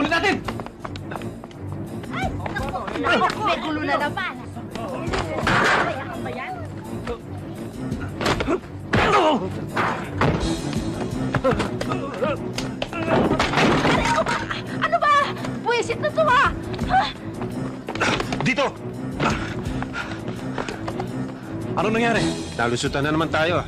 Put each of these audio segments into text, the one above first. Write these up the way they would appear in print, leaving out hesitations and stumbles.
Habulin natin! Ay, naku, may gulo na naman. Kaya ka ba yan? Ano ba? Buwisit na to ha! Dito! Anong nangyari? Nalusutan na naman tayo.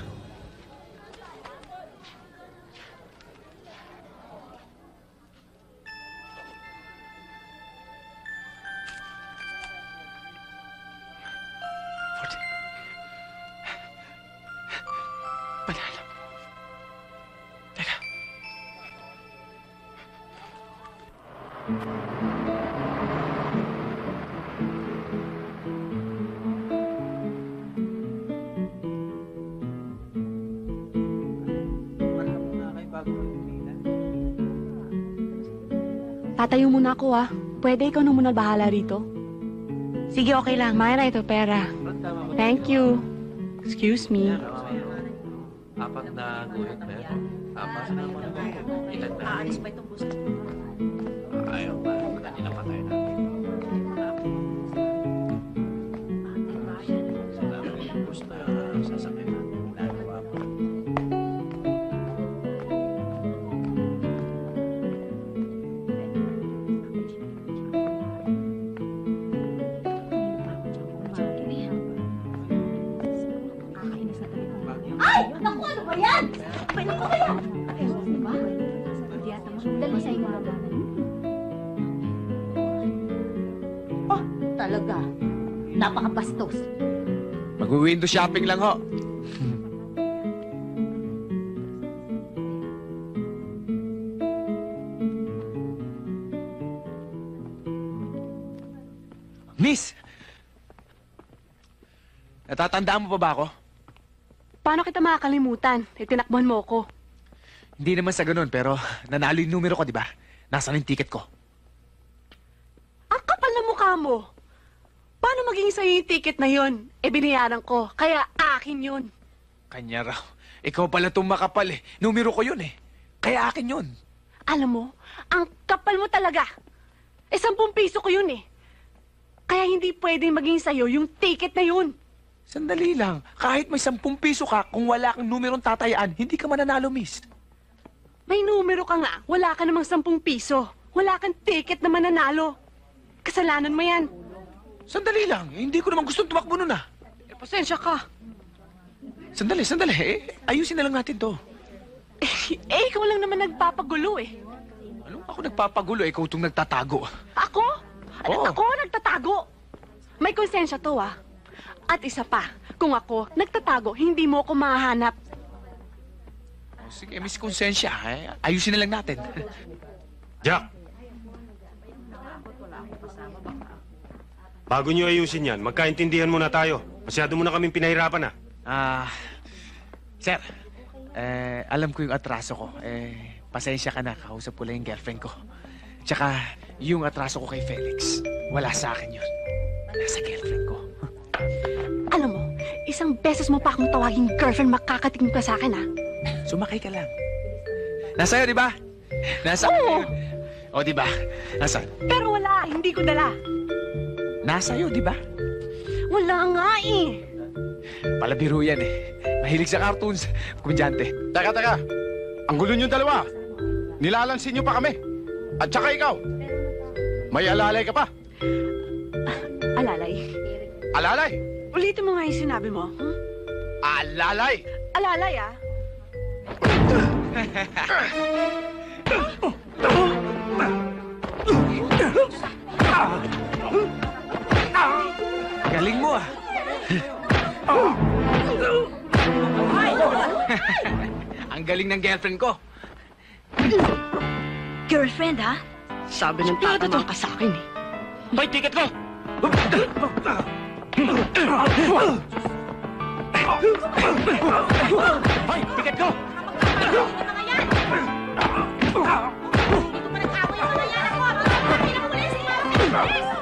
Panalo. Teka. Tatayo muna ako, ah. Pwede ikaw na muna bahala rito? Sige, okay lang. Mayra, ito pera. Thank you. Excuse me. Apat na guhit na yan. Apat na ilan na? Aalis pa itong bus. Ayaw ba? Kanina pa tayo natin. Bus na sasakyan natin. Ginagawa mo. Ay! Naku, ano ba yan? Ay, naku ba yan? Dali sa inyo. Oh, talaga. Napakabastos. Mag-window shopping lang ho. Miss! Natatandaan mo pa ba ako? Paano kita makakalimutan? Tinakbuhan mo ako. Hindi naman sa ganun, pero nanalo yung numero ko, di ba? Nasaan yung ticket ko? Ang kapal na mukha mo. Paano maging sa'yo yung ticket na yon? Binayaran ko, kaya akin yun. Kanya raw. Ikaw pala itong makapal eh. Numero ko yun eh. Kaya akin yun. Alam mo, ang kapal mo talaga. 10 piso ko yun eh. Kaya hindi pwedeng maging sa'yo yung ticket na yun. Sandali lang. Kahit may 10 piso ka, kung wala kang numerong tatayaan, hindi ka mananalo, miss. May numero ka nga, wala ka namang 10 piso. Wala kang ticket na mananalo. Kasalanan mo yan. Sandali lang. Hindi ko naman gustong tumakbo nun ah. Pasensya ka. Sandali. Ayusin na lang natin to. Ikaw lang naman nagpapagulo eh. Ano? Ako nagpapagulo, ikaw itong nagtatago. Ako? Oo. Ako nagtatago. May konsensya to ah. At isa pa, kung ako nagtatago, hindi mo ako mahahanap. Sige, miss konsensya. Ayusin na lang natin. Jack! Bago nyo ayusin yan, magkaintindihan muna tayo. Masyado mo na kaming pinahirapan Sir, alam ko yung atraso ko. Pasensya ka na, kausap ko lang yung girlfriend ko. Tsaka, yung atraso ko kay Felix, wala sa akin yun. Nasa girlfriend ko. Alam mo, 1 beses mo pa akong tawaging girlfriend, makakatingin ka sa akin ah. Sumakay ka lang. Nasa'yo, di ba? Nasa Oo. O, di ba? Nasaan? Pero wala, hindi ko dala. Nasa'yo, di ba? Wala nga eh. Palabiro yan eh. Mahilig sa cartoons. Komedyante. Teka. Ang gulo nyo dalawa. Nilalansin nyo pa kami. At saka ikaw. May alalay ka pa. Alalay. Alalay? Ulitin mo nga yung sinabi mo. Hmm? Alalay! Alalay ah. Galing mo ah. Ang galing ng girlfriend ko. Girlfriend, ha? Sabi ng tatama ka sa akin eh. May ticket ko! Hoy, ticket ko! Dito pa nag-away yung mga yan ako! Mga pinang pulis!